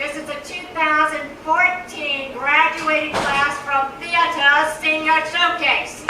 This is the 2014 graduating class from Theater Senior Showcase.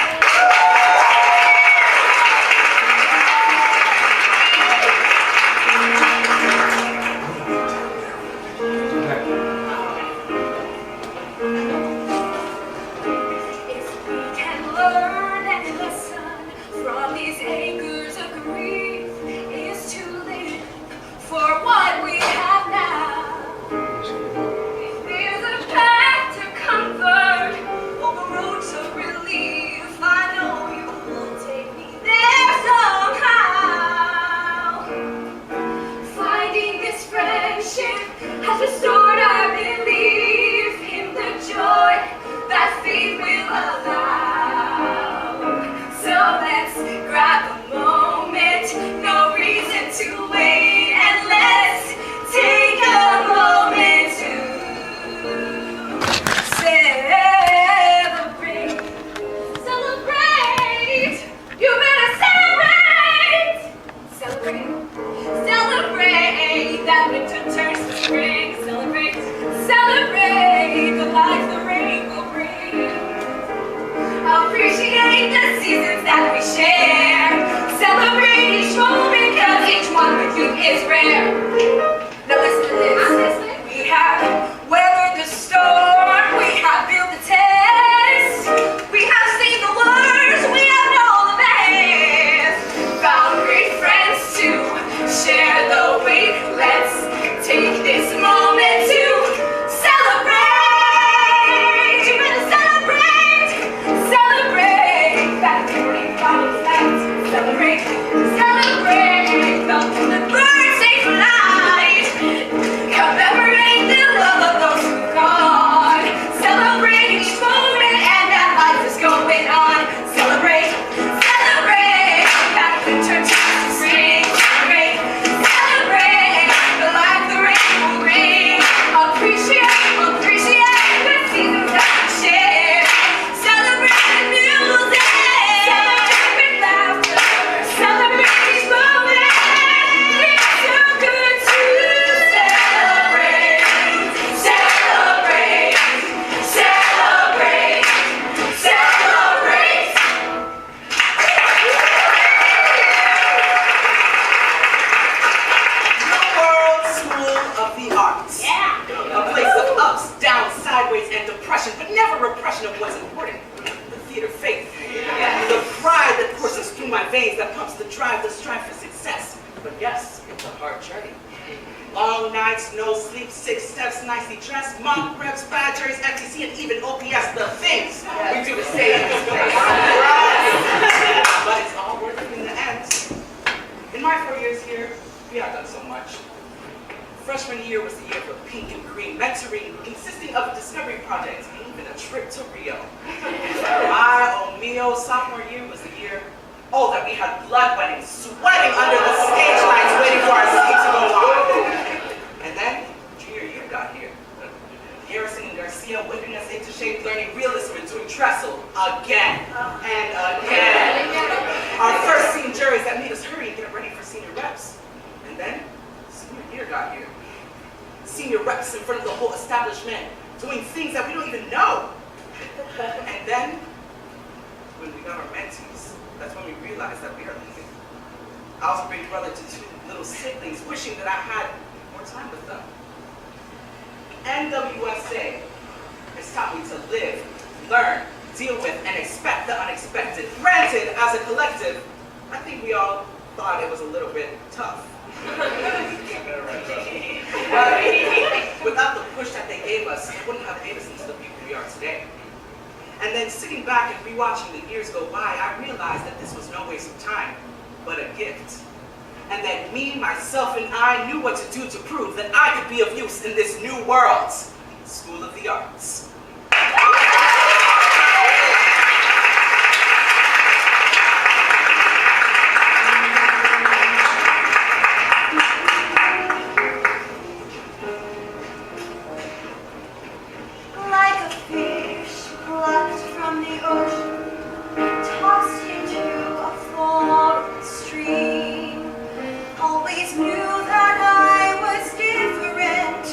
Always knew that I was different.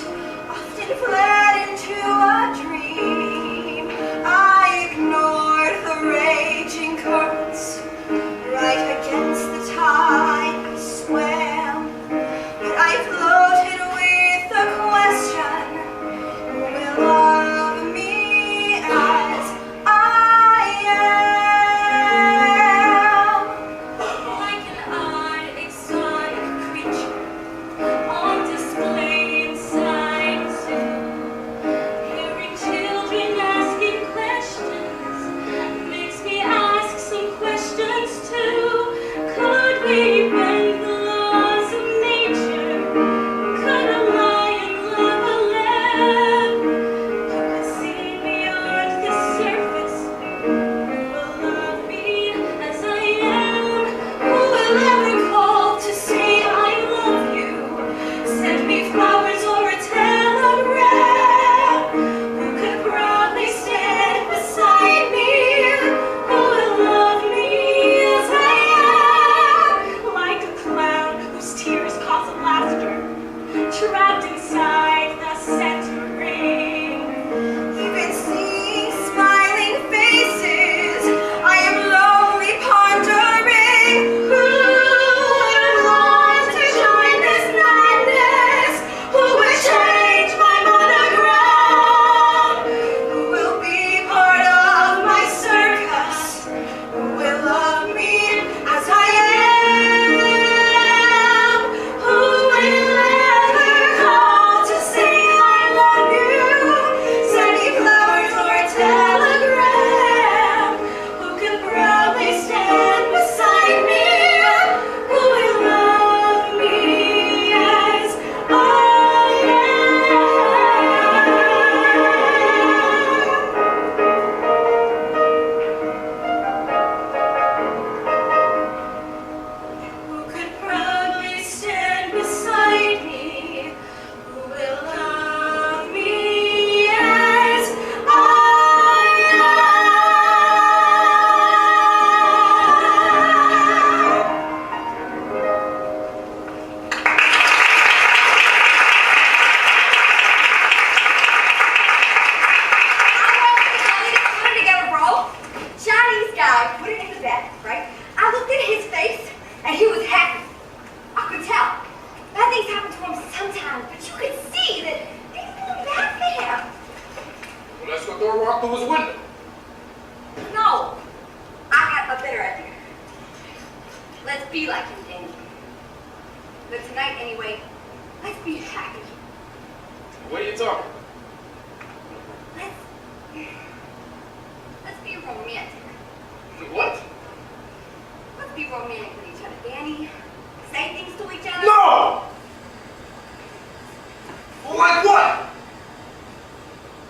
walk through his window. No, I got a better idea. Let's be like him, Danny. But tonight, anyway, let's be happy. What are you talking? Let's be romantic. What? Let's be romantic with each other, Danny. Say things to each other. No! Well, like what?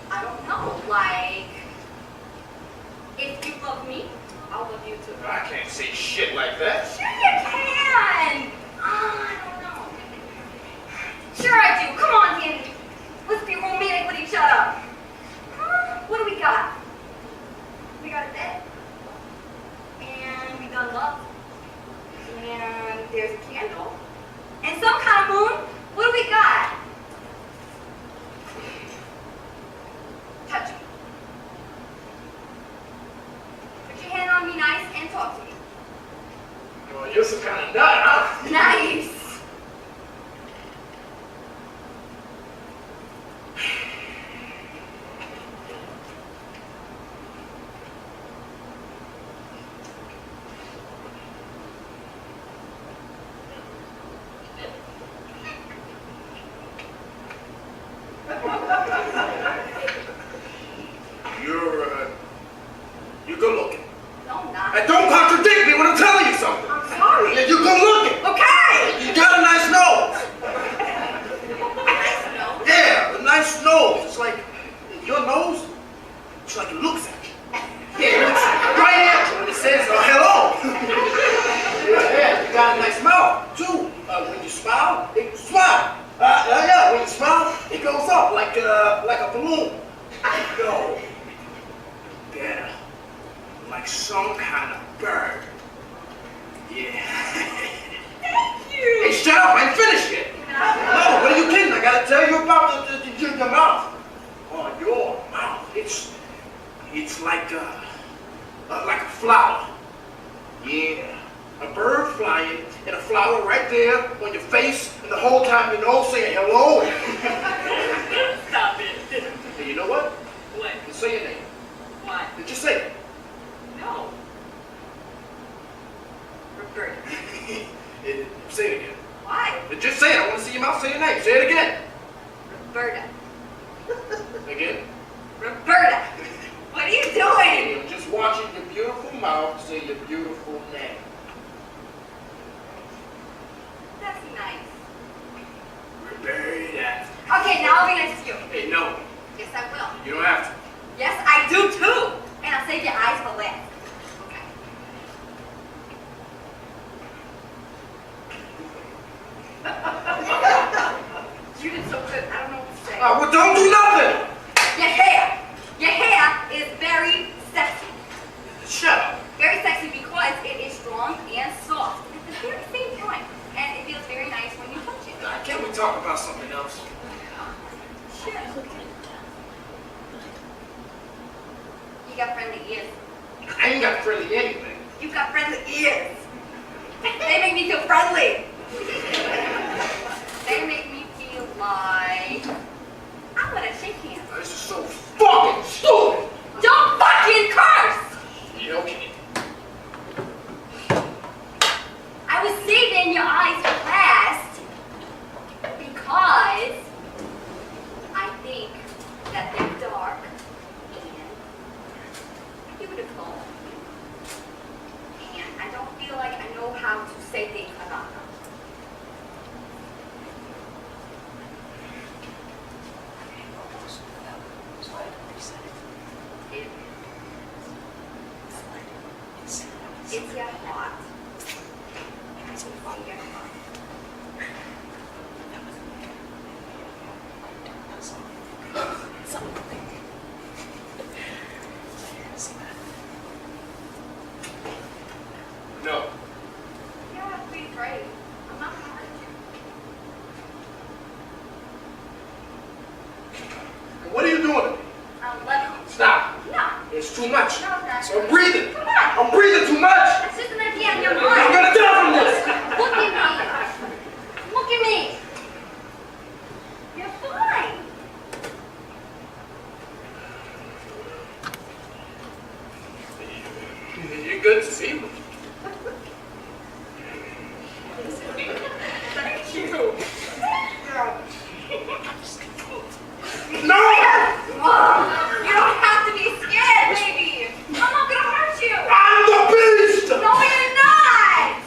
I don't know, like, if you love me, I'll love you too. I can't say shit like that. Sure you can! I don't know. Sure I do. Come on, Danny. Let's be romantic with each other. Huh? What do we got? We got a bed. And we done love. And there's a candle. And some kind of moon. What do we got? Touch me. Put your hand on me nice and talk to me. Well, you're some kind of nut, huh? Nice. You're good looking. No, I'm not. And don't contradict me when I'm telling you something. I'm sorry. Yeah, you're good looking. Okay. You got a nice nose. Nice nose. Yeah, a nice nose. It's like your nose. It's like it looks at you. Yeah, it looks right at you when it says hello. Yeah, you got a nice mouth too. When you smile, yeah, when you smile, it goes up like a balloon. Yo, better, like some kind of bird. Yeah. Thank you. Hey, shut up! I ain't finished yet. No, what are you kidding? I gotta tell you about your mouth. Oh, your mouth. It's like a flower. Yeah. A bird flying and a flower right there on your face, and the whole time your nose saying hello. Stop it. And you know what? What? Just say your name. What? Just say it. No. Roberta. Say it again. Why? Just say it. I want to see your mouth say your name. Say it again. Roberta. Again. Roberta. What are you doing? I'm just watching your beautiful mouth say your beautiful name. That's nice. Roberta. Okay, now I'll be nice to you. Hey, no. Yes, I will. You don't have to. Yes, I do too. And I'll save your eyes for last. Okay. You did so good. I don't know what to say. Well, don't do nothing. Your hair. Your hair is very sexy. Shut up. Very sexy because it is strong and soft at the very same time. And it feels very nice when you touch it. Can't we talk about something else? Sure. You got friendly ears. I ain't got friendly anything. You got friendly ears. They make me feel friendly. They make me feel like I'm gonna shake hands. This is so fucking stupid. Don't fucking curse! Yeah, okay. I was saving your eyes for last because I think that they're dark and beautiful. And I don't feel like I know how to say things about them. It's your heart. It's your heart. No. You don't have to be afraid. I'm not gonna hurt you. What are you doing to me? I'm loving you. Stop. No. It's too much. No, it's not. So I'm breathing. Come on. I'm breathing too much. That's just an idea in your I'm mind. gonna die from this. Look at me. Look at me. You're fine. good to see you. Thank you. No! You don't have to be scared, baby. I'm not gonna hurt you. I'm the beast! No, you're not.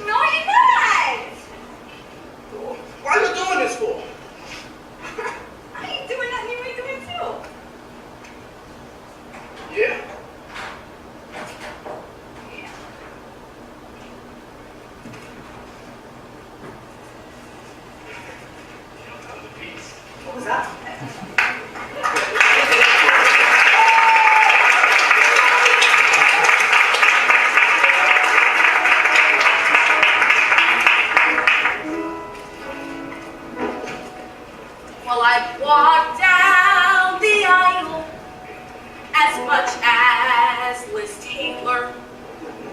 No, you're not. What are you doing this for? I ain't doing nothing. You ain't doing too. Yeah. Yeah. I'm the beast. What was that? Well, I walked down the aisle as much as Liz Taylor,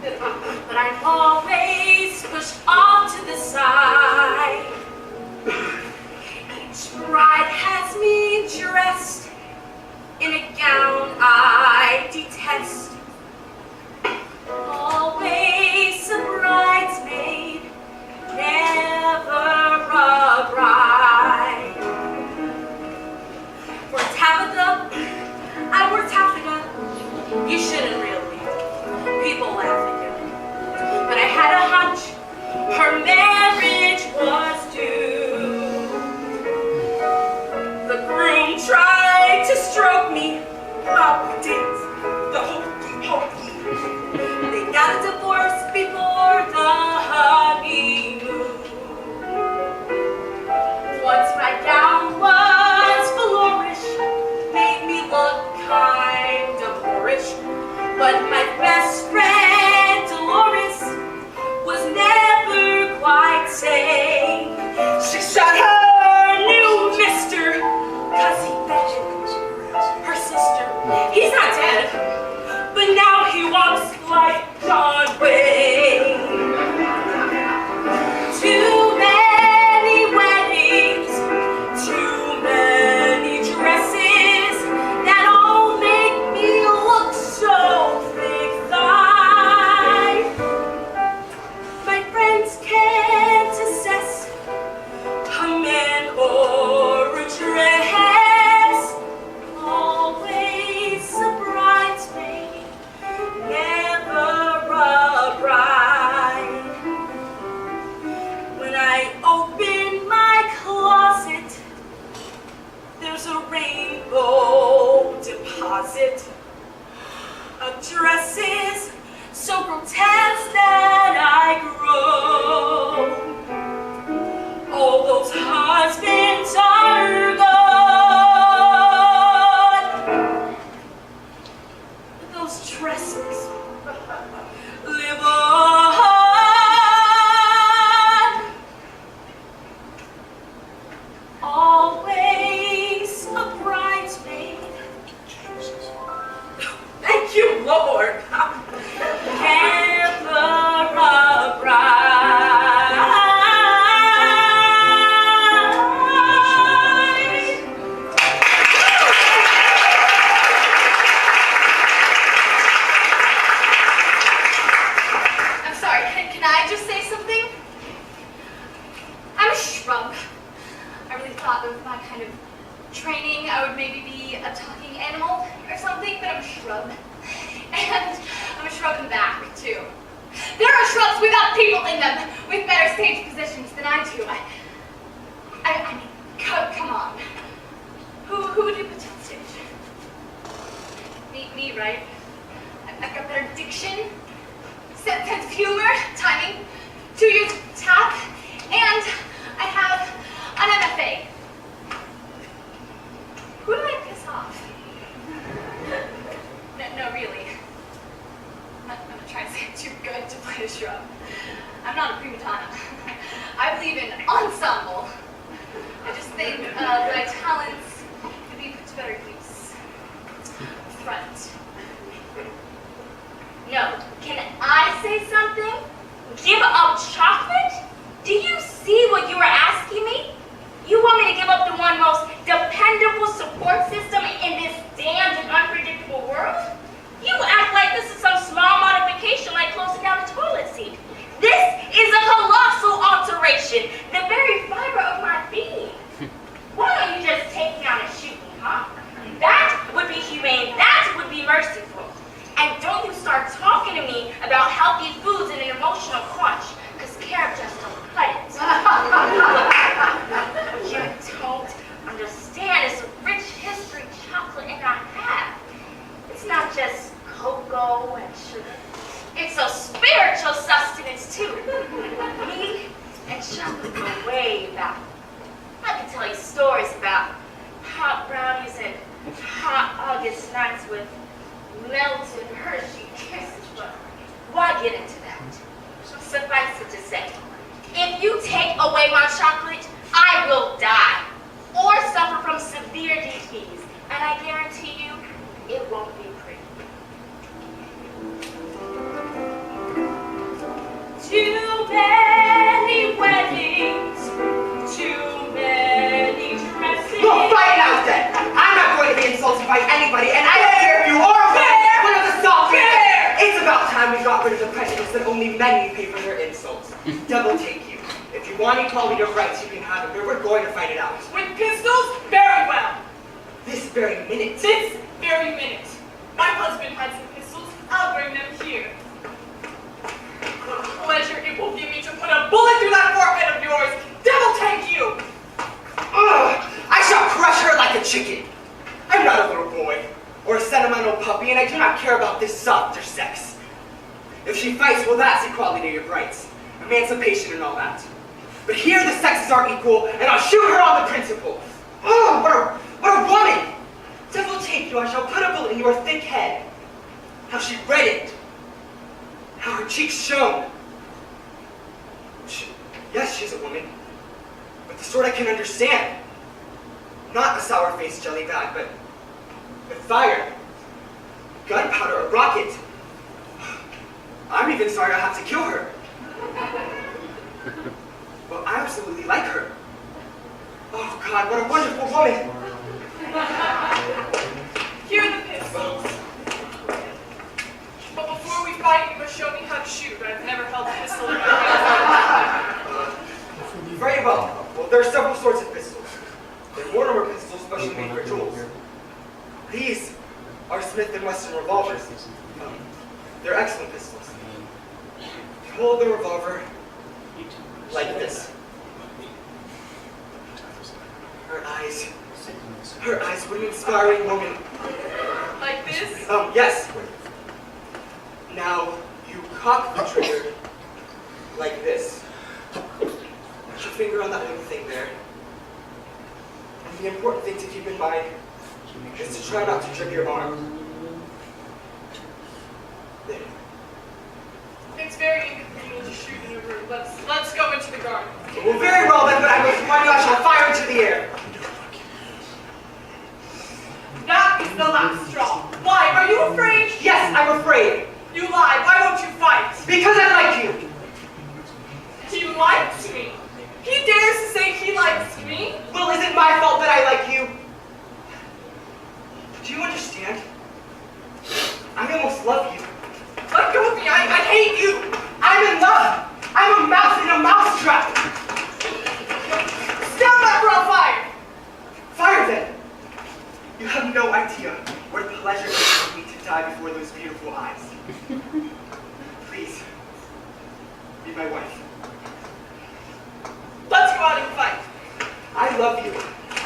but I'm always pushed off to the side. Each bride has me dressed in a gown I detest. Always a bridesmaid, never a bride. For Tabitha, I wore taffeta. You shouldn't really. People laugh at you. But I had a hunch her marriage was due. The groom tried to stroke me. How did the hokey pokey? They got a divorce before the honeymoon. Once my gown was flourish, made me look kind of boorish. But my best friend Dolores was never quite sane. She shot her new mister, 'cause he mentioned her sister. He's not dead, but now he walks like John Wayne. Too many weddings, too many dresses, that all make me look so thick-thighed. My friends can't assess a man or a dress. Always a bridesmaid, never a bride. When I open my closet, there's a rainbow deposit of dresses so grotesque that I grow. All those husbands are gone, but those dresses live on. Always a bridesmaid. Thank you, Lord. Never a bride. I'm sorry, can I just say something? I'm a shrub. I really thought that with my kind of training, I would maybe be a talking animal or something, but I'm a shrub. And I'm a shrub in the back, too. There are shrubs without people in them, with better stage positions than I do. I mean, come on. Who would you put on stage? Me, right? I've got better diction, sense of humor, timing, 2 years of tap, and I have an MFA. Who do I piss off? No, really. I'm not trying to say I'm too good to play a shrub. I'm not a prima donna. I believe in ensemble. I just think that my talents could be put to better use. Front. No, can I say something? Give up chocolate? Do you see what you are asking me? You want me to give up the one most dependable support system in this damned and unpredictable world? You act like this is some small modification I guarantee you, it won't be pretty. Too many weddings, too many dresses. Well, fight it out then! I'm not going to be insulted by anybody, and I don't care if you are one of the soft It's about time we got rid of the prejudice that only men pay for their insults. Devil take you. If you want equality of rights, you can have it, but we're going to fight it out. With pistols? Very well. This very minute. This very minute. My husband had some pistols. I'll bring them here. What pleasure it will give me to put a bullet through that forehead of yours. Devil take you! Ugh! I shall crush her like a chicken. I'm not a little boy, or a sentimental puppy, and I do not care about this softer sex. If she fights, well, that's equality of rights, emancipation and all that. But here the sexes are equal, and I'll shoot her on the principle. Oh, what a woman! Devil take you, I shall put a bullet in your thick head. How she reddened. How her cheeks shone. Yes, she's a woman, but the sort I can understand. Not a sour-faced jelly bag, but with fire, gunpowder, a rocket. I'm even sorry I have to kill her. Well, I absolutely like her. Oh God, what a wonderful woman. Here are the pistols. But before we fight, you must show me how to shoot. I've never held a pistol in my hand. Very well. Well, there are several sorts of pistols. There are Mortimer pistols specially made for duels. These are Smith & Wesson revolvers. They're excellent pistols. You hold the revolver like this. Her eyes, what an inspiring woman. Like this? Yes. Now, you cock the trigger like this. Put your finger on that little thing there. And the important thing to keep in mind is to try not to trip your arm. There. It's very inconvenient to shoot in a room. Let's go into the garden. Well, very well then, but I must warn you I shall fire into the air. That is the last straw. Why? Are you afraid? Yes, I'm afraid. You lie. Why won't you fight? Because I like you. He likes me. He dares to say he likes me. Well, is it my fault that I like you? Do you understand? I almost love you. Let go of me. I hate you. I'm in love. I'm a mouse in a mousetrap. Stop that or I'll fire. Fire then. You have no idea what a pleasure it is for me to die before those beautiful eyes. Please, be my wife. Let's go out and fight. I love you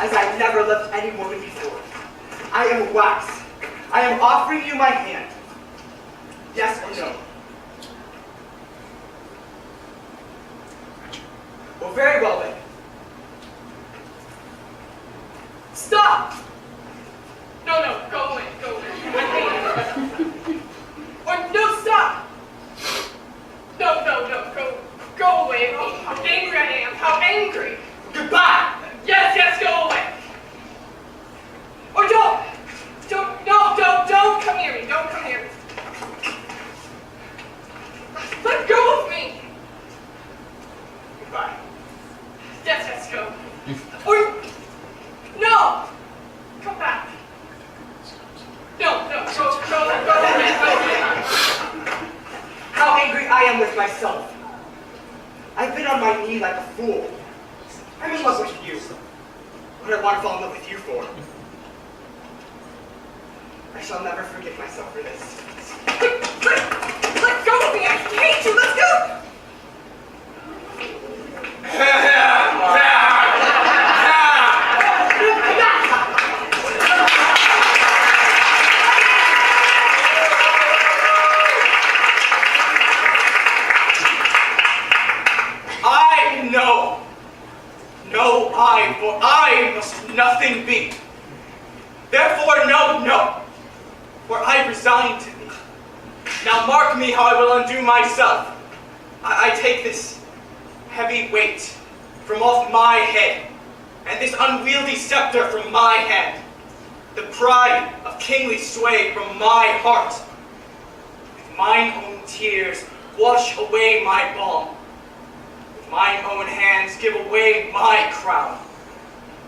as I've never loved any woman before. I am wax. I am offering you my hand. Yes or no? Well, very well then. Stop! No, go away, go away. I hate you. Or no, stop! No, go away. Oh, how angry I am, how angry. Goodbye! Yes, go away. Or don't come near me, don't come near me. Let go of me. Goodbye. Yes, go. Or, no! Come back. No, go away. How angry I am with myself. I've been on my knee like a fool. I'm in love with you. What do I want to fall in love with you for? I shall never forgive myself for this. Let go of me! I hate you! Let's go! I know. No, for I must nothing be. Therefore, no. For I resign to thee. Now mark me how I will undo myself. I take this heavy weight from off my head, and this unwieldy scepter from my hand. the pride of kingly sway from my heart. With mine own tears, wash away my balm. With mine own hands, give away my crown.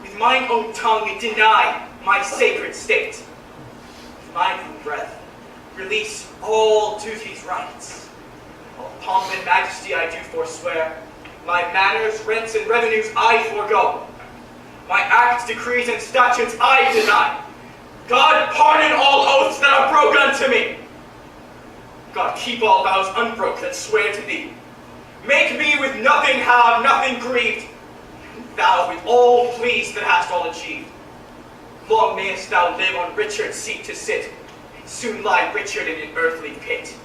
With mine own tongue, deny my sacred state. With mine own breath, release all duty's rights. All pomp and majesty I do forswear. My manners, rents, and revenues I forego. My acts, decrees, and statutes I deny. God pardon all oaths that are broke unto me. God keep all vows unbroke that swear to thee. Make me with nothing have, nothing grieved. Thou with all pleased that hast all achieved. Long mayest thou live on Richard's seat to sit, and soon lie Richard in an earthly pit.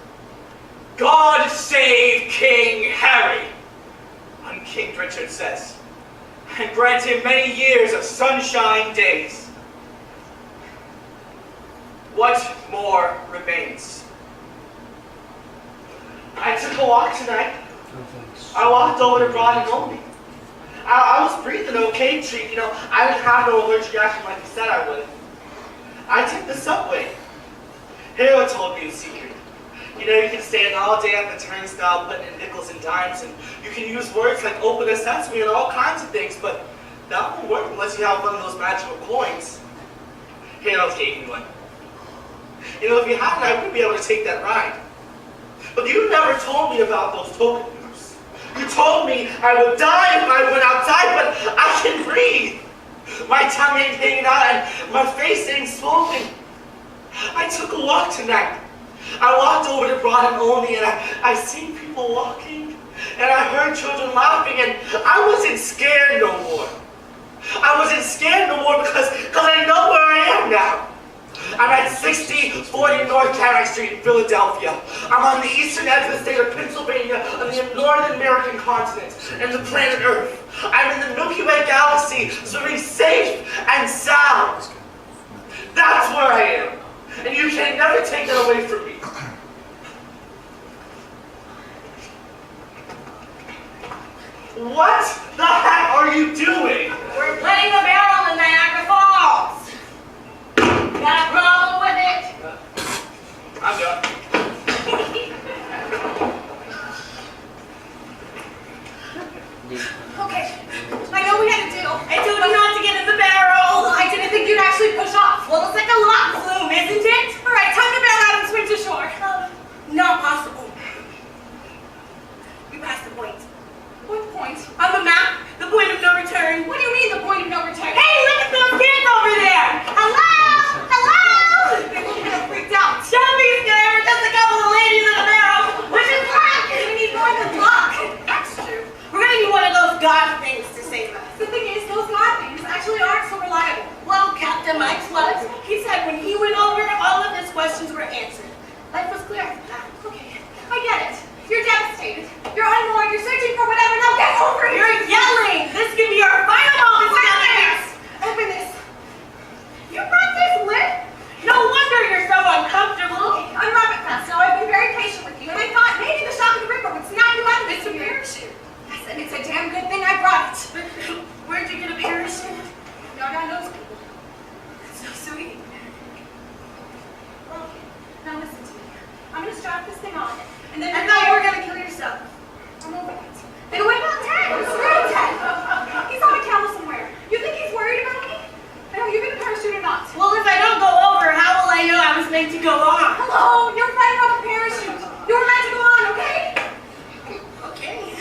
God save King Harry, King Richard says, and grant him many years of sunshine days. What more remains? I took a walk tonight. I walked over to Broad and Only. I was breathing okay, Treat. I didn't have no allergic reaction like you said I would. I took the subway. Hero told me a secret. You can stand all day at the turnstile putting in nickels and dimes, and you can use words like open a sesame and all kinds of things, but that won't work unless you have one of those magical coins. Hero gave me one. If you hadn't, I wouldn't be able to take that ride. But you never told me about those token moves. You told me I would die if I went outside, but I can breathe. My tongue ain't hanging out and my face ain't swollen. I took a walk tonight. I walked over to Broad and Only, and I seen people walking, and I heard children laughing, and I wasn't scared no more. I wasn't scared no more because I know where I am now. I'm at 6040 North Carrick Street in Philadelphia. I'm on the eastern edge of the state of Pennsylvania on the North American continent and the planet Earth. I'm in the Milky Way galaxy, swimming safe and sound. That's where I am. And you can never take that away from me. What the heck are you doing? We're putting a barrel in Niagara Falls. Got a problem with it? I'm done. Okay, I know we had a deal. I told you not to get in the barrel. I didn't think you'd actually push off. Well, it's like a lock flume, isn't it? All right, time to bail out and swim to shore. Not possible. We passed the point. What point? On the map, the point of no return. What do you mean, the point of no return? Hey, look at those kids over there! Hello? Hello? They look kind of freaked out. Don't be scared, we're just a couple of ladies in a barrel. Which is luck! We need more than luck. That's true. We're gonna need one of those God things to save us. The thing is, those God things actually aren't so reliable. Well, Captain Mike's was. He said when he went over, all of his questions were answered. Life was clear after that. Okay, I get it. You're devastated. You're unmoored. You're searching for whatever. Now get over it. You're yelling. This could be our final moment together. Open this. You brought this lit? No wonder you're so uncomfortable. Okay, unwrap it fast. Now, I've been very patient with you, and I thought maybe the shock of the river would snap you out of it. It's a parachute. Yes, and it's a damn good thing I brought it. But where'd you get a parachute? God knows people. It's so sweet. Well, now listen to me. I'm going to strap this thing on. And then I thought you were going to kill yourself. I'm over it. Then what about Ted? Screw Ted. He's on a camel somewhere. You think he's worried about me? Are you going to parachute or not? Well, if I don't go over, how will I know I was meant to go on? Hello, you're fighting on a parachute. You were meant to go on, okay? Okay.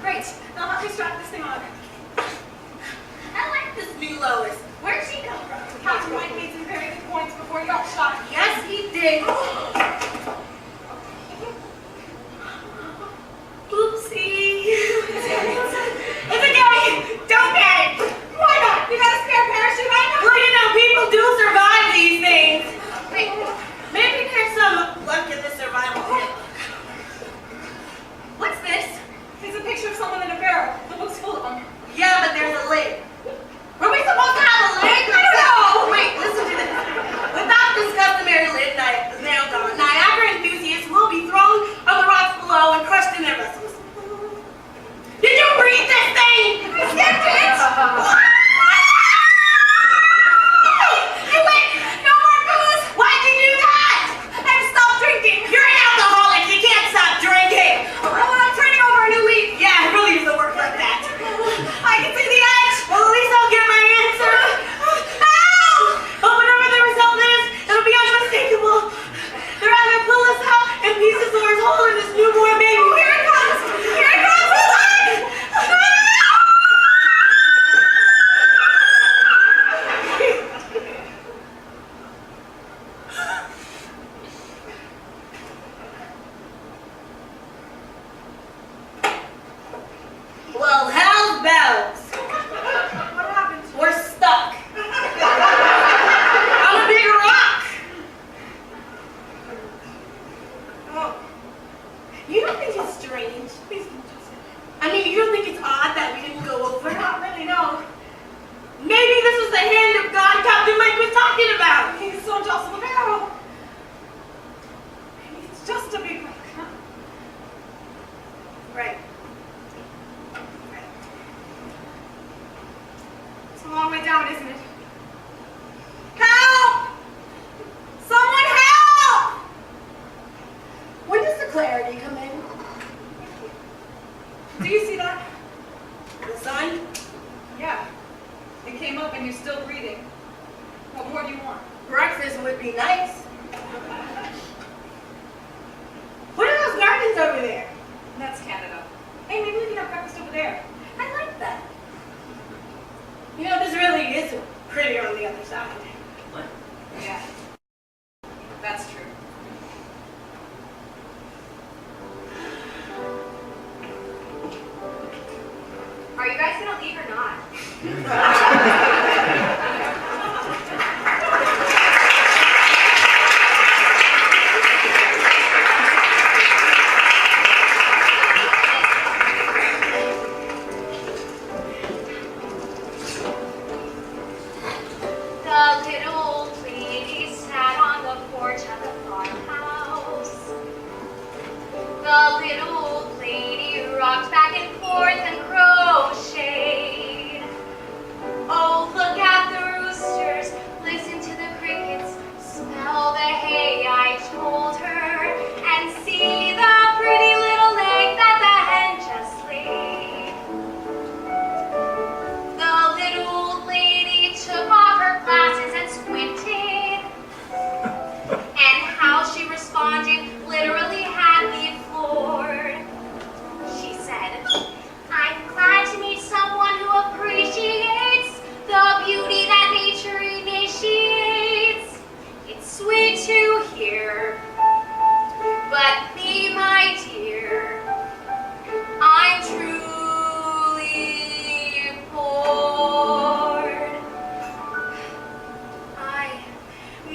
Great. Now help me strap this thing on. I like this new Lois. Where'd she come from? Captain Mike made some very good points before he got shot. Yes, he did. Oopsie. It's okay. Don't panic. Why not? You got a spare parachute? I know. Well, people do survive these things. Wait, maybe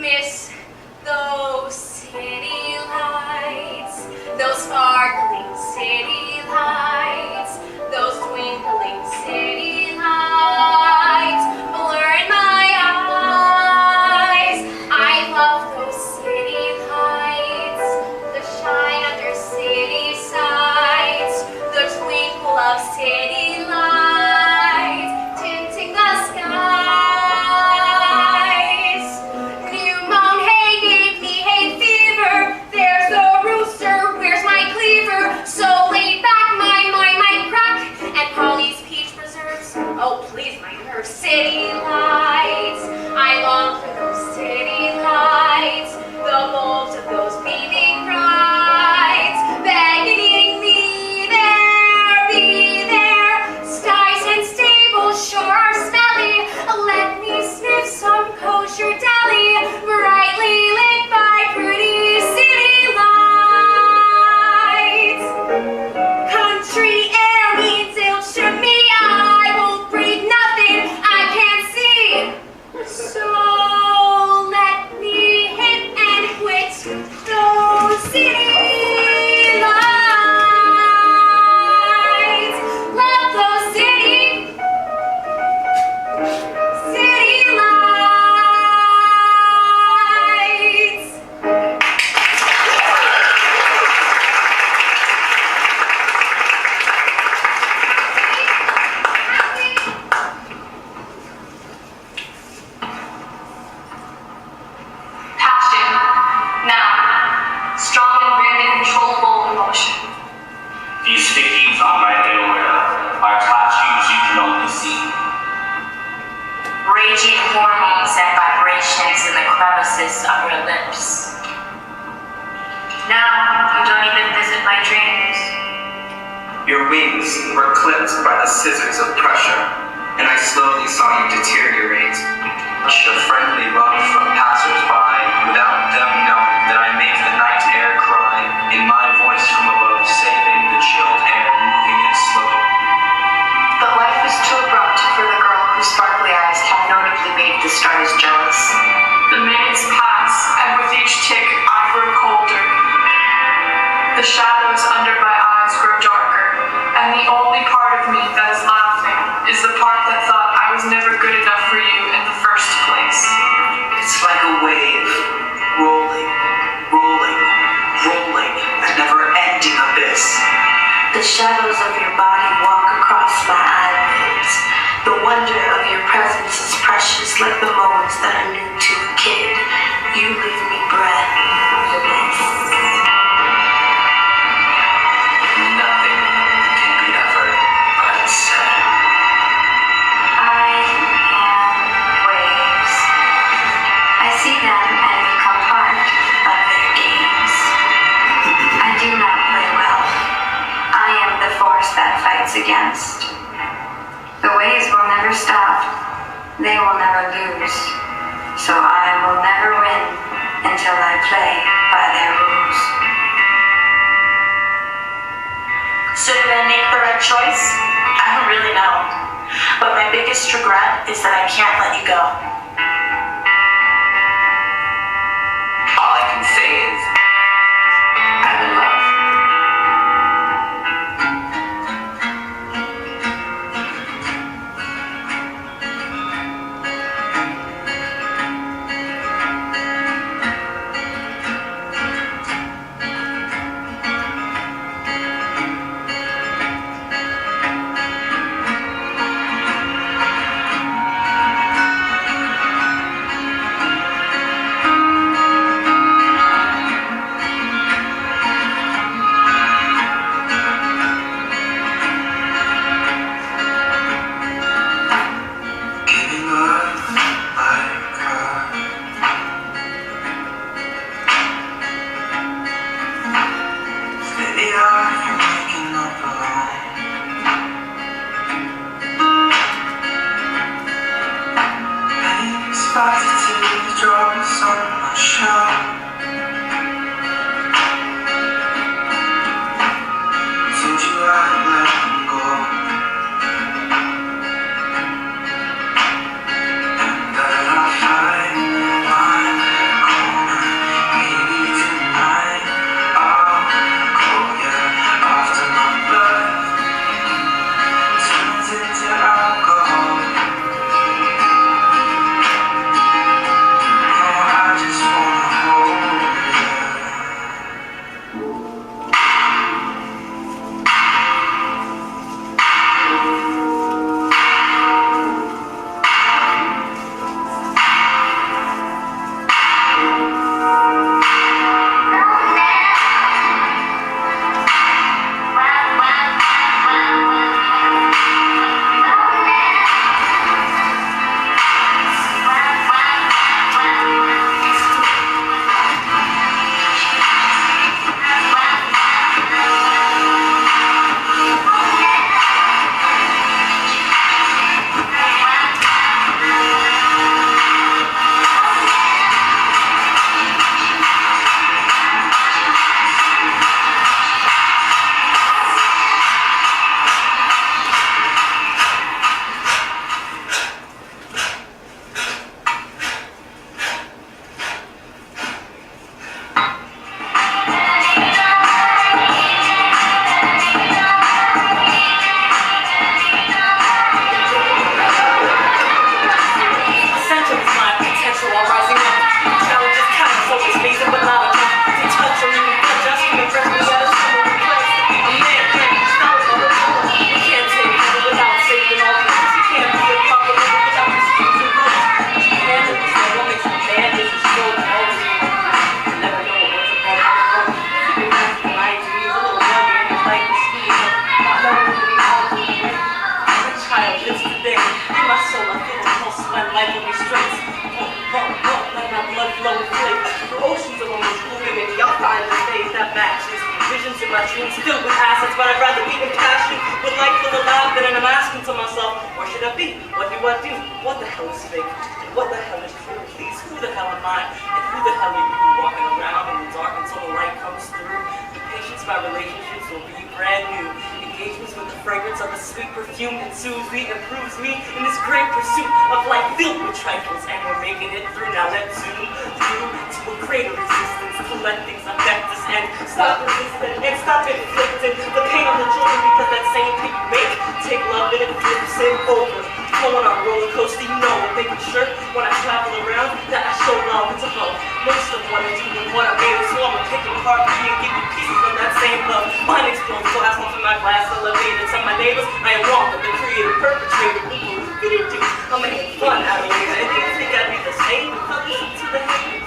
miss those city lights, those sparkling city lights, those twinkling city lights, blur in my eyes. I love those city lights, the shine under city sights, the twinkle of city lights, tinting the skies. New moon hay gave me hay fever. There's the rooster, where's my cleaver? So laid back, my mind might crack. And Polly's peach preserves, oh please my nerves. City lights, I long for those city lights, the bulbs of those beaming brights, beckoning me there, be there. Skies and stables sure are smelly. Let me sniff some kosher deli, brightly lit by pretty city lights. Country air means it'll shoot me. I won't breathe nothing I can't see. So let me hit and quit those city lights. Love those city lights. Passion, now, strong and very controllable emotion. These stickies on my aorta are tattoos you can only see. Raging hormones and vibrations in the crevices of your lips. Now, you don't even visit my dreams. Your wings were clipped by the scissors of pressure, and I slowly saw you deteriorate. The friendly love from passers-by, without them knowing that I make the night air cry, in my voice from above, saving the chilled air, moving it slow. But life is too abrupt for the girl whose sparkly eyes have notably made the stars jealous. The minutes pass, and with each tick, I grow colder. The shadows under my eyes grow darker, and the only part of me that is laughing is the part that thought I was never good enough for you in the first place. It's like a wave, rolling, rolling, rolling, a never-ending abyss. The shadows of your body walk across my eyelids. The wonder of your presence is precious, like the moments that are new to a kid. You leave me breathless. Nothing can be ever unsaid. I am waves. I see them and become part of their games. I do not play well. I am the force that fights against. The waves will never stop. They will never lose. So I will never win until I play by their rules. So did I make the right choice? I don't really know. But my biggest regret is that I can't let you go. All I can say is, I'm in love. Positive drops on my shelf. Told you I'd let them go, and that I'll find one blood flowing flake. For oceans along this moving, maybe I'll find a phase that matches. Visions in my dreams filled with assets, but I'd rather be in passion. With life full of life, then I'm asking to myself, where should I be? What do I do? What the hell is fake? And what the hell is true? Please, who the hell am I? And who the hell are you walking around in the dark until the light comes through? The patience my relationships will be brand new. Engagements with the fragrance of a sweet perfume ensues me, improves me in this great pursuit of life filled with trifles, and we're making it through. Now let's zoom through to a greater resistance to let things affect us and stop resisting and stop inflicting the pain on the children, because that same pain you make, take love and it flips it over. Going on a roller coaster, you know, I'm making sure when I travel around that I show love to both. Most of what I do and what I made is so I'ma pick it apart for you and give you pieces of that same love. Mine explodes glass off in my glass elevator. Tell my neighbors I am Walker, the creator, perpetrator. What do you do? I'm making fun out of you, and you think I'd be the same if I listen to the haters?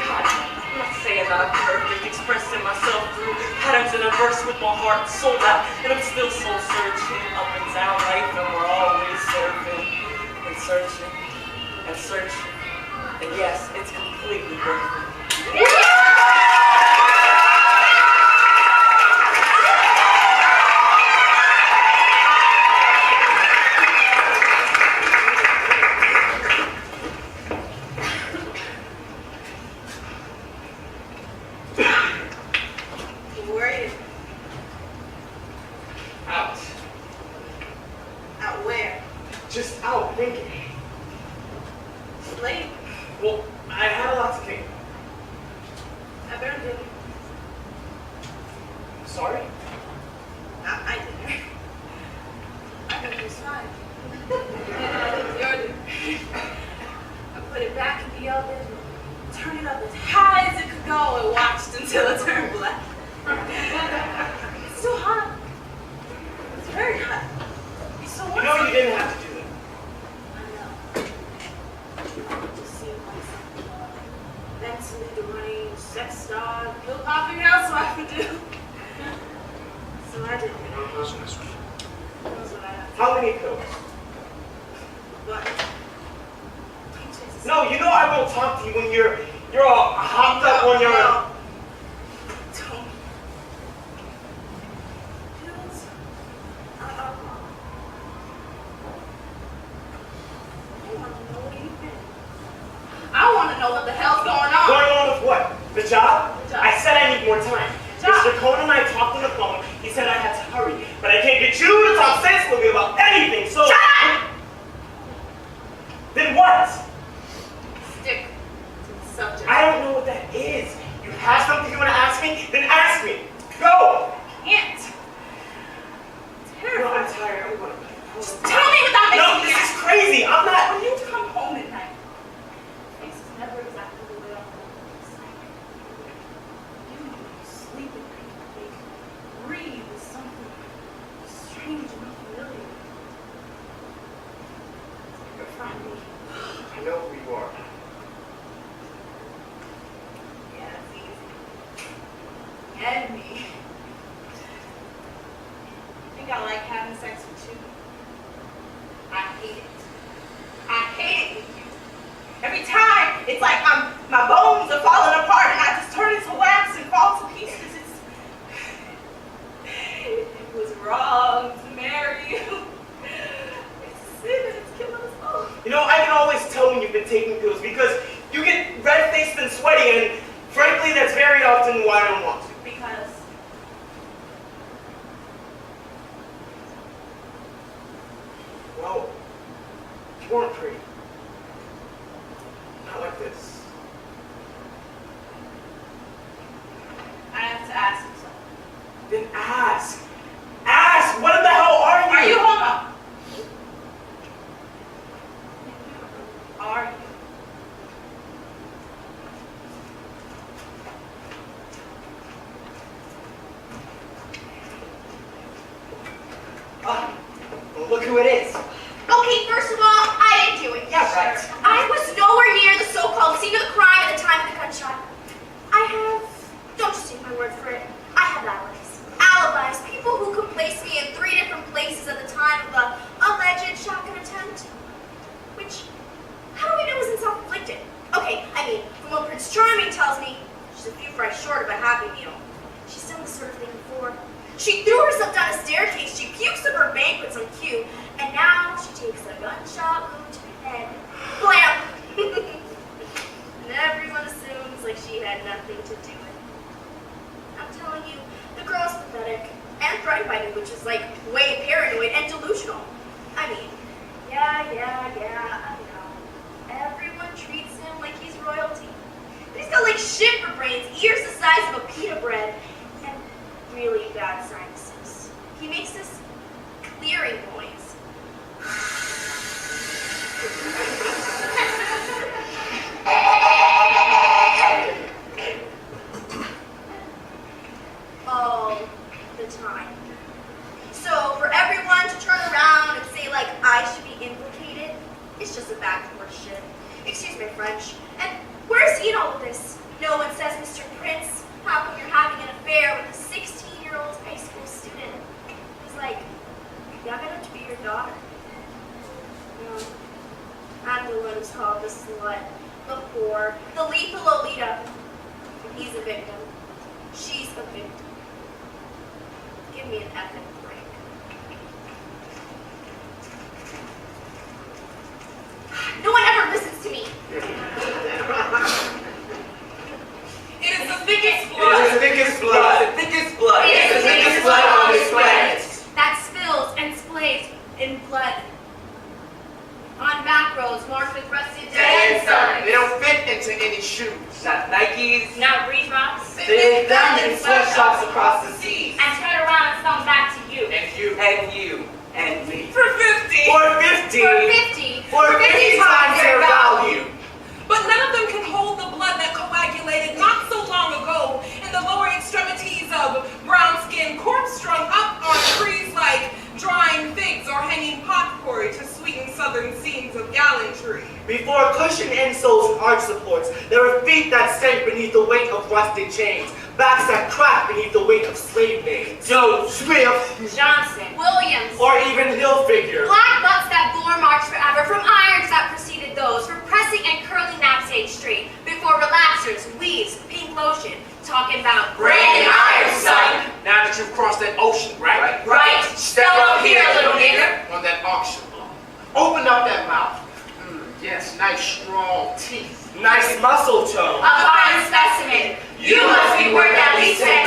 God, I'm not saying that I'm perfect, expressing myself through patterns in a verse with my heart sold out, and I'm still soul searching up and down life, and we're always surfing and searching and searching, and yes, it's completely worth it. Just out thinking. Late. Well, I had a lot to think. I better do it. Sorry? I did. I think it's fine. Your dinner. I put it back in the oven, turned it up as high as it could go, and watched until it turned black. It's still hot. It's very hot. So You know you didn't have to do that. I know. Just seemed like something mentally deranged, sex star, pill popping else so I could do. So I did it. That's what I have to How many pills? do. But No, you know I won't talk to you when you're all hopped up when you're. No. Don't. Pills? I want to know where you've been. I want to know what the hell's going on. Going on with what? The job? The job. I said I need more time. The job. Mr. Cohen and I talked on the phone. He said I had to hurry, but I can't get you to talk sensibly about anything, so. Shut up! Then what? Stick to the subject. I don't know what that is. You have something you want to ask me? Then ask me. Go! Can't. No, I'm tired. I'm going to bed. Just tell me without making No, me this is ask. crazy. I'm not. When you come home at night, face is never exactly the way I want it. It's like you sleep at night, they breathe with something strange and unfamiliar. You're find me. I know who you are. Yeah, it's easy. And me. I think I like having sex with you. I hate it. I hate it with you. Every time, it's like my bones are falling apart and I just turn into wax and fall to pieces. It was wrong to marry you. It's a sin and it's killing us all. You know, I can always tell when you've been taking pills because you get red-faced and sweaty, and frankly, that's very often why I don't want to. Because Well, you weren't pretty. Not like this. I have to ask you something. Then ask. Ask! What the hell are you? Are you homo? Are you? Well, look who it is. Okay, first of all, I didn't do it. Yeah, right. I was nowhere near the so-called secret Prince Charming tells me she's a few fries short of a Happy Meal. She's done this sort of thing before. She threw herself down a staircase, she pukes up her banquets on cue, and now she takes a gunshot wound to the head. Blam! And everyone assumes like she had nothing to do with it. I'm telling you, the girl's pathetic and threatened by me, which is like way paranoid and delusional. I mean, yeah, I know. Everyone treats him like he's royalty. But he's got like shit for brains, ears the size of a pita bread, and really bad sinuses. He makes this clearing noise. All the time. So for everyone to turn around and say like I should be implicated, it's just a bag of horse shit. Excuse my French. And where's he in all of this? No one says, Mr. Prince, how come you're having an affair with a 16-year-old high school student? He's like, young enough to be your daughter. No. I'm the one who's called the slut, the whore, the lethal Lolita. He's a victim. She's a victim. Give me an epic break. No one ever listens to me. It is the thickest blood. It is the thickest blood. The thickest blood. It is the thickest blood on this planet. That spills and splays in blood. On back roads marked with rusted dead They signs. don't fit into any shoes. Not Nikes. Not Reeboks. They ain't them in sweatshops across the seas. And turn around and sell them back to you. And you. And you. And me. For 50. For 50. For 50 times their value. But none of them can hold the blood that coagulated not so long ago in the lower extremities of brown-skinned corpse strung up on trees like drying figs or hanging potpourri to sweeten southern scenes of gallantry. Before cushion insoles and arch supports, there were feet that sank beneath the weight of rusted chains, backs that cracked beneath the weight of slave names. Joe, Smith, Johnson, Williams, or even Hilfiger. black butts that bore march forever, from irons that preceded those, for pressing and curling naps age straight, before relaxers, weaves, pink lotion, talking about bread and iron, son. Now that you've crossed that ocean, right? Right, step up here, little nigger. On that auction block. Open up that mouth. Yes, nice strong teeth. Nice muscle tone. A fine specimen. You must be worth at least $10,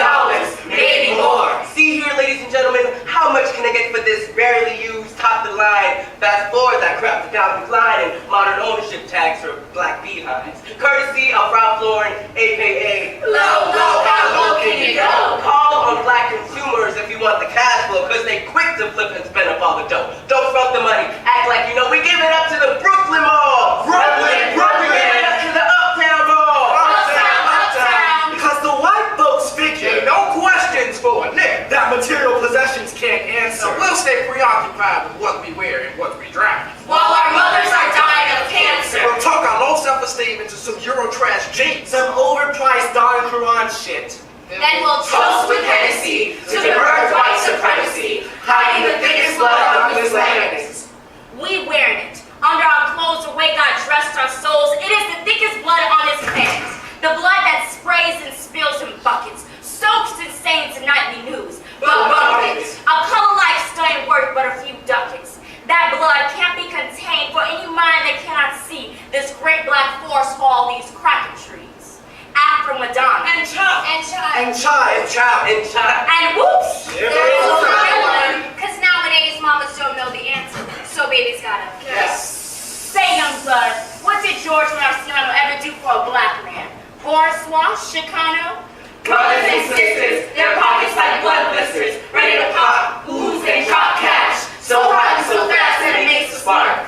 maybe more. See here, ladies and gentlemen, how much can I get for this barely used, top-of-the-line, fast-forward that crap to Calvin Klein and modern ownership tags for black beehives? Courtesy of Ralph Lauren, a.k.a. Low, how low can you go? Call on black consumers if you want the cash flow, because they quick to flip and spend up all the dough. Don't front the money. Act like you know we give it up to the Brooklyn Mall. Brooklyn. We give it up to the Uptown Mall. Uptown. Because the white folks figure No questions for a nigga. that material possessions can't answer. So we'll stay preoccupied with what we wear and what we drive. While our mothers are dying of cancer. We'll talk our low self-esteem into some Eurotrash jeans. Some overpriced Don Quran shit. Then we'll toast with Hennessy to the birth white supremacy, hiding the thickest blood on this land. We wearing it. Under our clothes, the way God dressed our souls, it is the thickest blood on this planet. The blood that sprays and spills in buckets, soaks and stains in nightly news. But buckets, a color lifestyle ain't worth but a few ducats. That blood can't be contained for any mind that cannot see this great black forest, all these cracker trees. Afro Madonna. And Chuck. And child. And child. And whoops! There There goes goes the another right one. Because nowadays mamas don't know the answer. So baby's gotta Yes. say, young blood, what did George Marciano ever do for a black man? Horace Wash, Chicano? Brothers and sisters, their pockets like blood blisters, ready to pop, ooze, and drop cash. So hot and so fast that it makes a spark.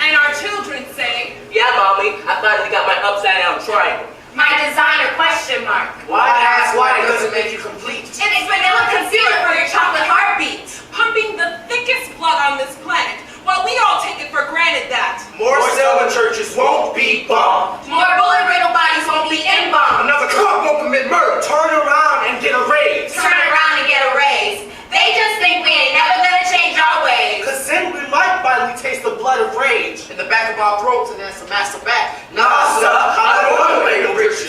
And our children say, Yeah, mommy, I finally got my upside-down triangle. My designer question mark. Why ask why it doesn't make you complete? It's vanilla concealer for your chocolate heartbeat. pumping the thickest blood on this planet, while we all take it for granted that More selling churches won't be bombed. More bullet-riddled bodies won't be embalmed. Another cop won't commit murder. Turn around and get a raise. Turn around and get a raise. They just think we ain't never gonna change our ways. Cause then we might finally taste the blood of rage. In the back of our throats and then some master back. Nah, sir, I don't wanna make no riches.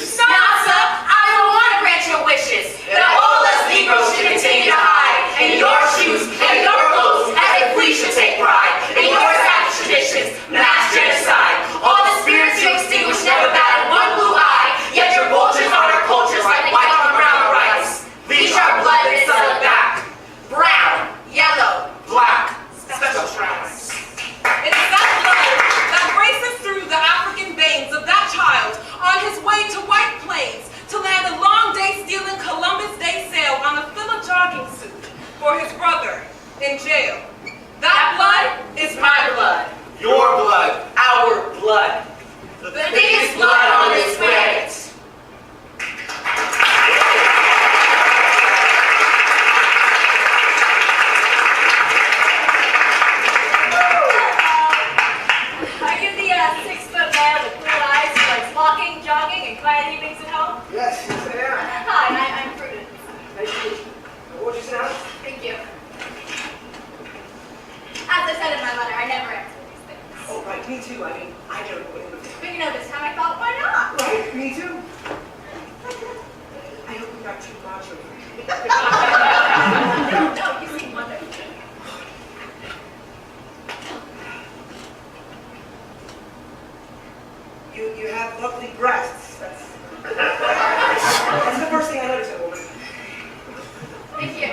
King. By any means at home? Yes, yes, I am. Hi, I'm Prudence. Nice to meet you. What would you say now? Thank you. As I said in my letter, I never answer these things. Oh, right, me too. I mean, I never go in with it. But you know, this time I thought, why not? Right, me too. I hope we got too macho. No, you seem wonderful. You have lovely breasts. That's the first thing I noticed in a woman. Thank you.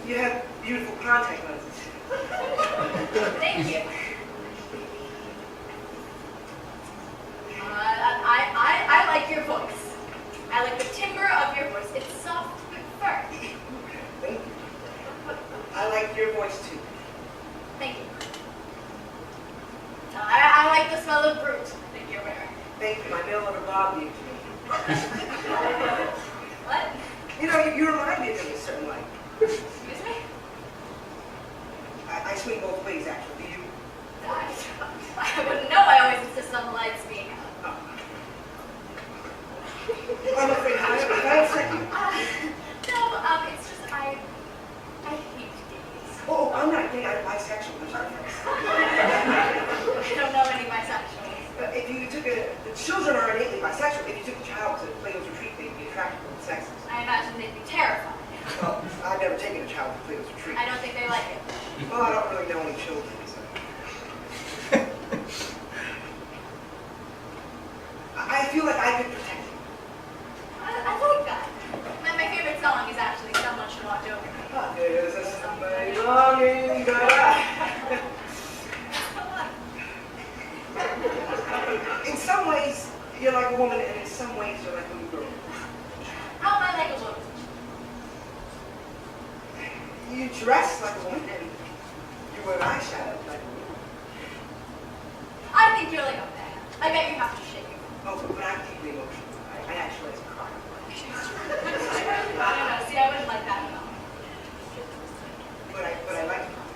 You have beautiful contact lenses. Thank you. I like your voice. I like the timbre of your voice. It's soft but firm. Thank you. I like your voice too. Thank you. I like the smell of brute that you're wearing. Thank you. My mail order bothered you. What? You know, you remind me of him in a certain way. Excuse me? I swing both ways, actually. Do you? I wouldn't know. I always insist on the lights being out. I'm afraid I upset you. No, it's just I hate gays. Oh, I'm not gay. I'm bisexual. I'm sorry. I don't know any bisexuals. If you took the children are innately bisexual. If you took a child to Plato's retreat, they'd be attracted to both sexes. I imagine they'd be terrified. Well, I've never taken a child to Plato's retreat. I don't think they like it. Well, I don't really know any children, so. I feel like I could protect you. I like that. My favorite song is actually Someone Should Watch Over Me. There's a somebody longing that In some ways, you're like a woman, and in some ways, you're like a little girl. How am I like a woman? You dress like a woman, and you wear eyeshadow like a woman. I think you're like a man. I bet you have to shake your Oh, but I'm deeply emotional. I actually like to cry. I don't know. See, I wouldn't like that at all. But I like to cry.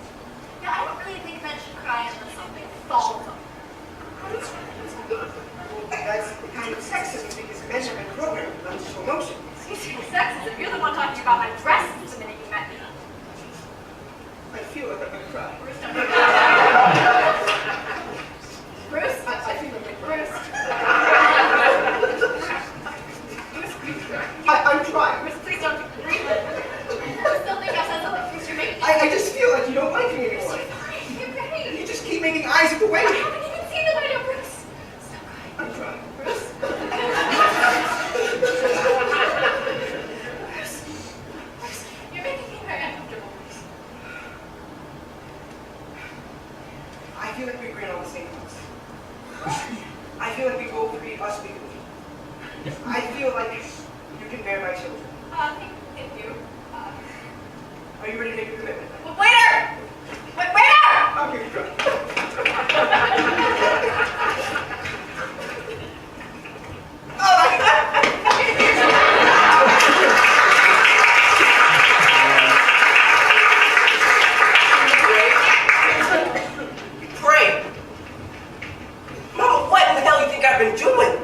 Yeah, I don't really think men should cry unless something falls on them. That's the kind of sexism because men have been programmed not to show emotion. Sexism. You're the one talking about my dress the minute you met me. I feel like I'm going to cry. Bruce, don't do that. Bruce? I feel like I'm going to Bruce. I'm trying. Bruce, please don't breathe. I still think I said something. Bruce, you're making me. I just feel like you don't like me anymore. You're great. You just keep making eyes at the I window. haven't even seen the window, Bruce. Stop crying. I'm trying. Bruce? You're making me very uncomfortable, Bruce. I feel like we agree on all the same things. I feel like we both agree us equally. I feel like you can bear my children. Thank you. Are you ready to make a commitment? Waiter! Waiter! I'm here to try. Pray. Mama, what in the hell do you think I've been doing?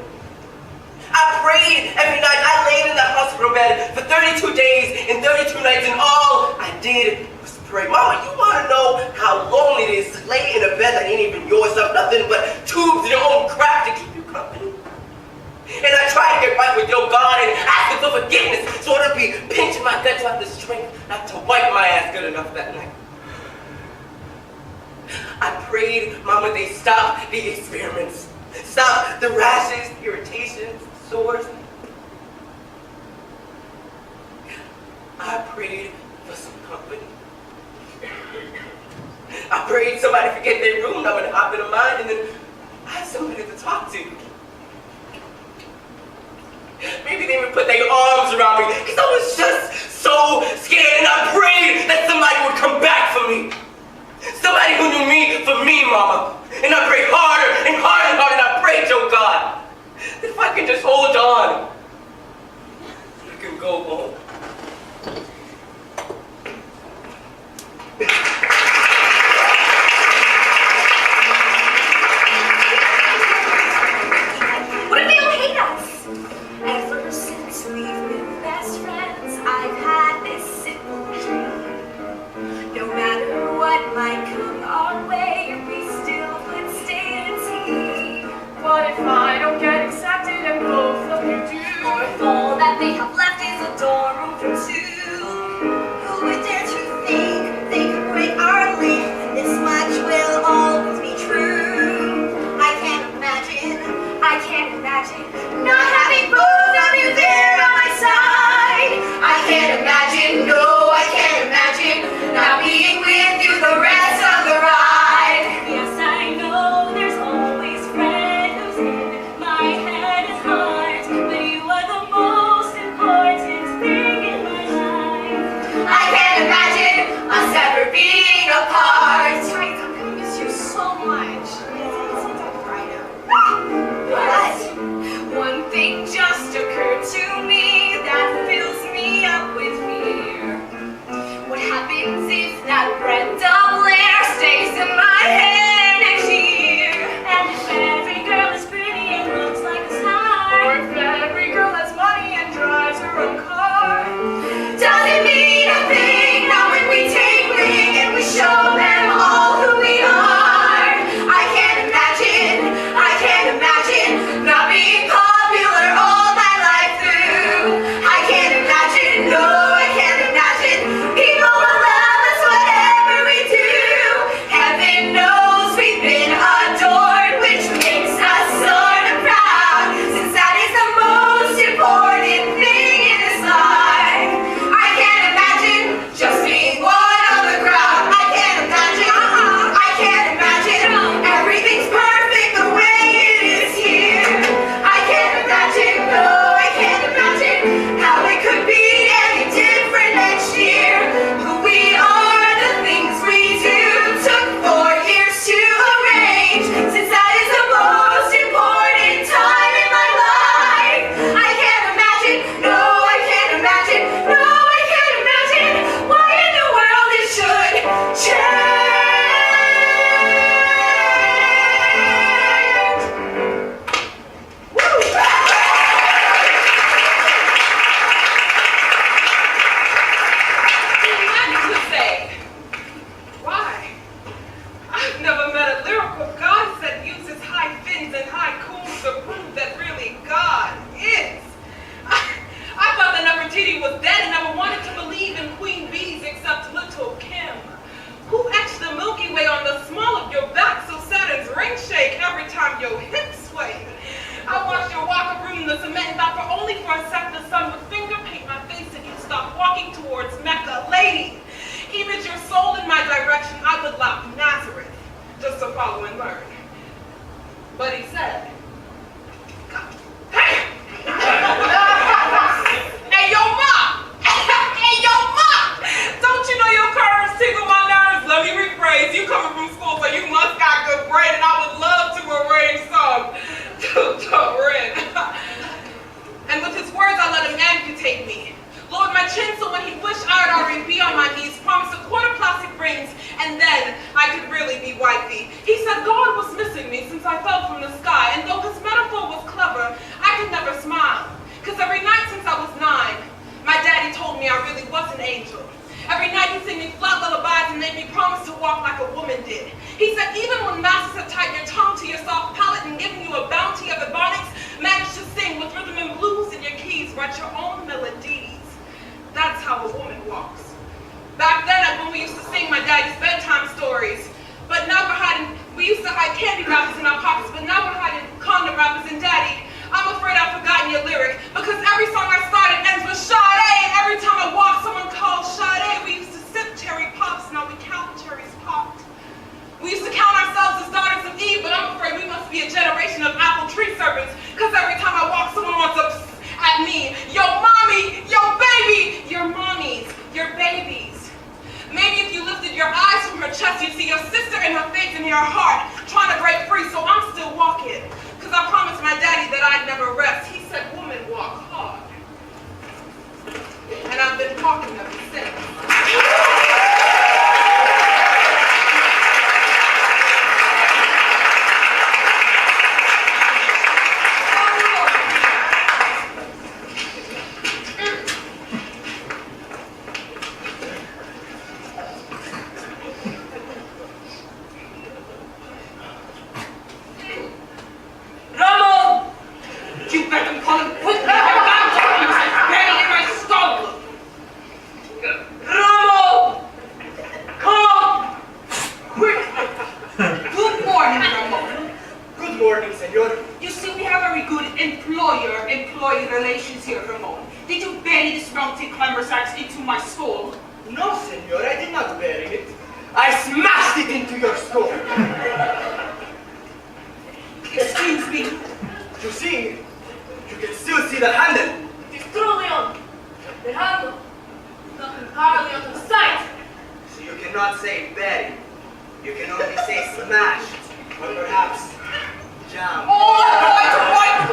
I prayed every night. I laid in the hospital bed for 32 days and 32 nights, and all I did was pray. Mama, you want to know how lonely it is to lay in a bed that ain't even yours, of nothing but tubes in your own crap to keep you company? And I tried to get right with your God and ask for forgiveness, so it'll be pinching my guts out the strength not to wipe my ass good enough that night. I prayed, Mama, they stop the experiments. Stop the rashes, irritations, sores. I prayed for some company. I prayed somebody forget their room number and hop in a mine, and then I had somebody to talk to. Maybe they would put their arms around me, because I was just so scared, and I prayed that somebody would come back for me. Somebody who knew me for me, Mama. And I prayed harder and harder and harder, and I prayed, oh God, if I can just hold on, I can go home. we have left is a door open to. Who would dare to think they could break our link? This much will always be true. I can't imagine not having both of you there on my side. I can't imagine, no, I can't imagine not being with you the rest of the ride. Yes, I know there's always friends who's in my head and heart, but you are the most important thing in my life. I can't imagine us ever being apart. Guys, I'm gonna miss you so much. But one thing just occurred to me that fills me up with fear. What happens if that Brenda Blair stays in my head next year? And if every girl is pretty and looks like a star, or if every girl has money and drives her own car, does it mean a thing now when we take wing and we show them all who we are? I can't imagine not being popular all my life through. I can't imagine, no, I can't imagine people will love us whatever we do. Heaven knows we've been adored, which makes us sort of proud, since that is the most important thing in this life. I can't imagine just being one of the crowd. I can't imagine, I can't imagine everything's perfect the way it is here. I can't imagine, no, I can't imagine how it could be any different next year. Who we are, the things we do, took 4 years to arrange, since that is the most important time in my life. I can't imagine, no, I can't imagine, no, I can't imagine why in the world it should change. To say, why? I've never met a lyrical goddess that uses high fins and high cools to prove that really God is. I thought that Nefertiti was dead and never wanted to believe in queen bees except little Kim, who etched the Milky Way on the small of your back so Saturn's rings shake every time your hips sway. I watched your walk room the cement and thought for only for a sec the sun would finger paint my face and you'd stop walking towards Mecca. Lady, even your soul in my direction, I would lap Nazareth just to follow and learn. But he said, hey! Hey, yo, Ma! Hey, yo, Ma! Don't you know your curves tickle my nerves? Let me rephrase. You coming from school, so you must got good bread, and I would love to arrange some bread. And with his words, I let him amputate me. Lowered my chin so when he wished I would already be on my knees, promised a quarter plastic rings, and then I could really be wifey. He said God was missing me since I fell from the sky, and though his metaphor was clever, I could never smile. Cause every night since I was 9, my daddy told me I really was an angel. Every night he'd sing me flat lullabies and made me promise to walk like a woman did. He said even when masters have tied your tongue to your soft palate and given you a bounty of ebonics, managed to sing with rhythm and blues in your keys, write your own melodies. That's how a woman walks. Back then, when we used to sing my daddy's bedtime stories, but now we used to hide candy wrappers in our pockets, but now we're hiding condom wrappers. And Daddy, I'm afraid I've forgotten your lyric, because every song I started ends with Sade, and every time I walk, someone calls Sade. We used to sip cherry pops, now we count cherries popped. We used to count ourselves as daughters of Eve, but I'm afraid we must be a generation of apple tree serpents, because every time I walk, someone wants to at me. Yo, mommy, yo, baby, your mommies, your babies. Maybe if you lifted your eyes from her chest, you'd see your sister and her face and your heart trying to break free, so I'm still walking. Because I promised my daddy that I'd never rest. He said, woman, walk hard. And I've been walking ever since. You better call him quickly. I'm about to warning, senor. You see, we have very good employer-employee relations here, Ramon. Did you bury this mountain climber's axe into my skull? No, senor, I did not bury it. I smashed it into your skull. Excuse me. You see, you can still see the handle. It is true, Leon. The handle is not entirely out of sight. So you cannot say buried. You can only say smashed, or perhaps jammed. Oh,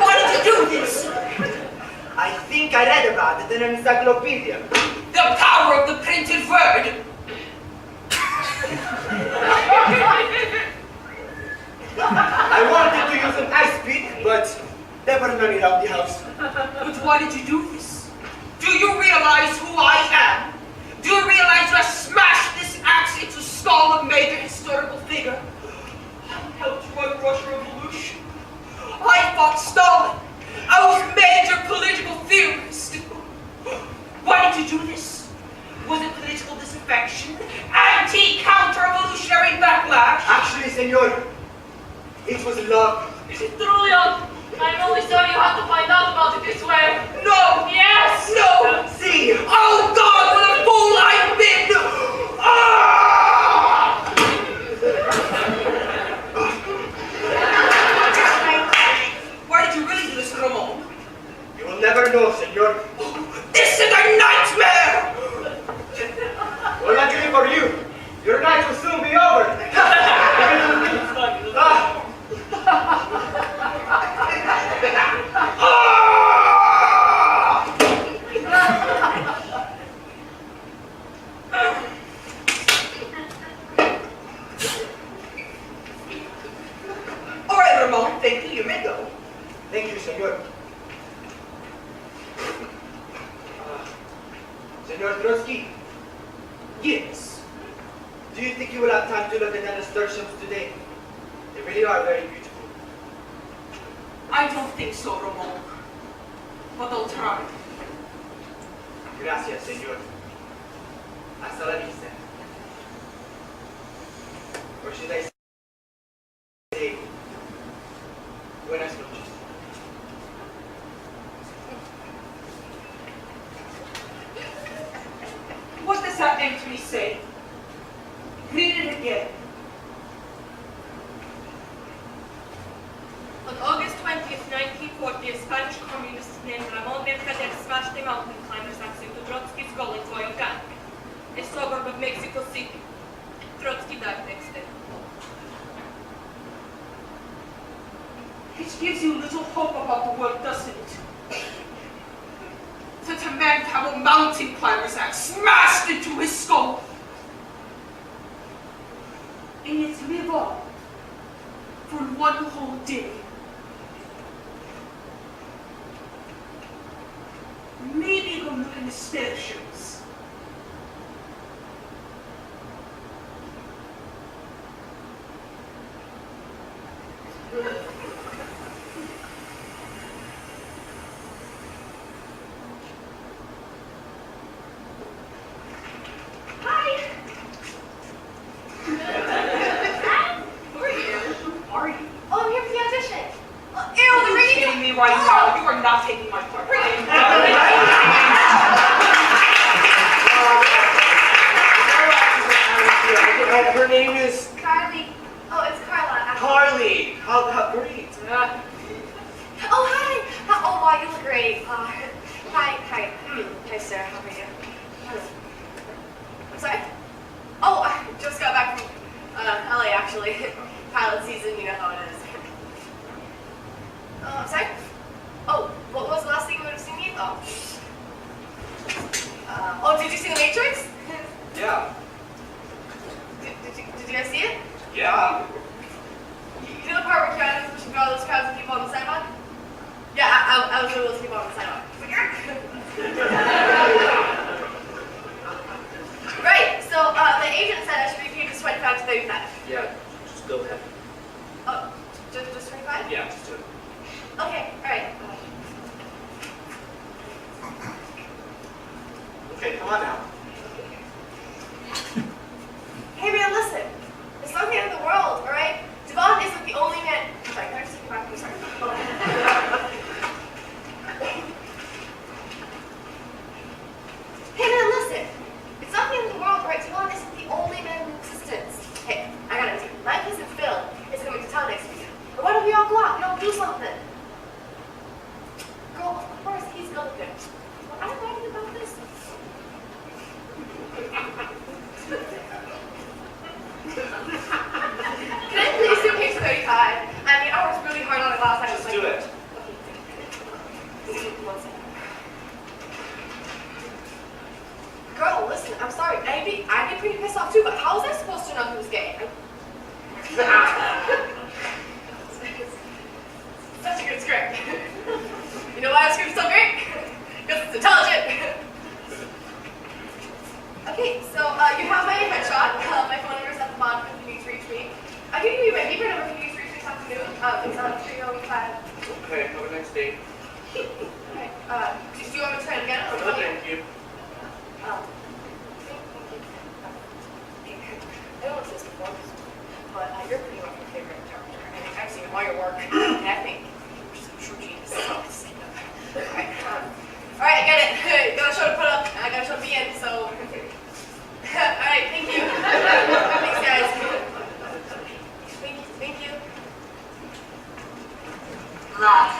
why did you do this? I think I read about it in an encyclopedia. The power of the printed word. I wanted to use an ice pick, but there were none around the house. But why did you do this? Do you realize who I am? Do you realize you have smashed this axe into the skull of a major historical figure? I helped run Russian Revolution. I fought Stalin. I was a major political theorist. Why did you do this? Was it political disaffection? Anti-counter-revolutionary backlash? Actually, senor, it was love. Is it true, Leon? I'm only sorry you have to find out about it this way. No! Yes! No! See, Oh God, what a fool I've been! Ah! Why did you really do this, Ramon? you will never know, senor. This is a nightmare! Well, luckily for you, your night will soon be over. All right, Ramon, thank you. You may go. Thank you, senor. Senor Trotsky, Yes. do you think you will have time to look at the nasturtiums today? They really are very beautiful. I don't think so, Ramon. But I'll try. Gracias, senor. Hasta la vista. Or should I say, buenas noches. What does that entry say? Read it again. On August 20th, 1940, a Spanish communist named Ramon Mercader smashed a mountain climber's axe into Trotsky's skull in Coyoacán, a suburb of Mexico City. Trotsky died next day. It gives you little hope about the world, doesn't it? That a man can have a mountain climber's axe smashed into his skull. And yet live on for one whole day. Maybe go look in the stations. Hi! Who are you? Who are you? Oh, I'm here for the audition. Ew, Are they're you bringing kidding me right now? You are not taking my part. Her name is Carly. Oh, it's Carla. Carly. How great. Oh, hi. Oh, wow, you look great. Hi. Hi, sir. How are you? I'm sorry? Oh, I just got back from LA, actually. Pilot season, you know how it is. I'm sorry? Oh, what was the last thing you would have seen me? Oh, did you see The Matrix? Yeah. Did you guys see it? Yeah. You know the part where Keanu was pushing all those crowds of people on the sidewalk? Yeah, I was one of those people on the sidewalk. Right, so the agent said I should be paid just 25 to 35. Yeah. Just go ahead. Oh, just 25? Yeah, just do it. Okay, alright. Okay, come on now. Hey man, listen. It's not the end of the world, alright? Devon isn't the only man. Sorry, can I just take Sorry, paper number 53 afternoon. It's on 305. Okay, have a nice day. Okay. Do you want me to try it again? Or No, thank you. I don't know if this before, but you're pretty much my favorite character. I think I've seen all your work, and I think you're just a true genius. Alright, I get it. You got a show to put up, and I got a show to be in, so. Alright, thank you. Thanks, guys. Thank you. Love.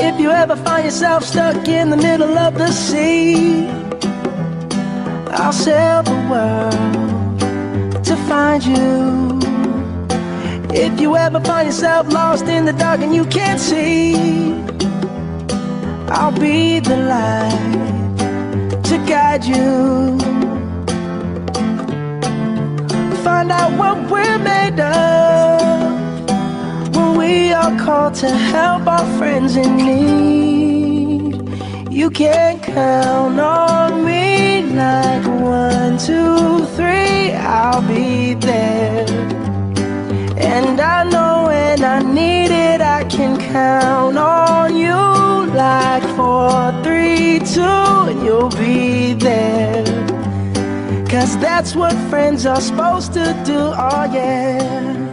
If you ever find yourself stuck in the middle of the sea, I'll sail the world to find you. If you ever find yourself lost in the dark and you can't see, I'll be the light to guide you. Find out what we're made of when we are called to help our friends in need. You can count on me like 1, 2, 3, I'll be there. And I know when I need it, I can count on you like 4, 3, 2, and you'll be there. 'Cause that's what friends are supposed to do, oh yeah.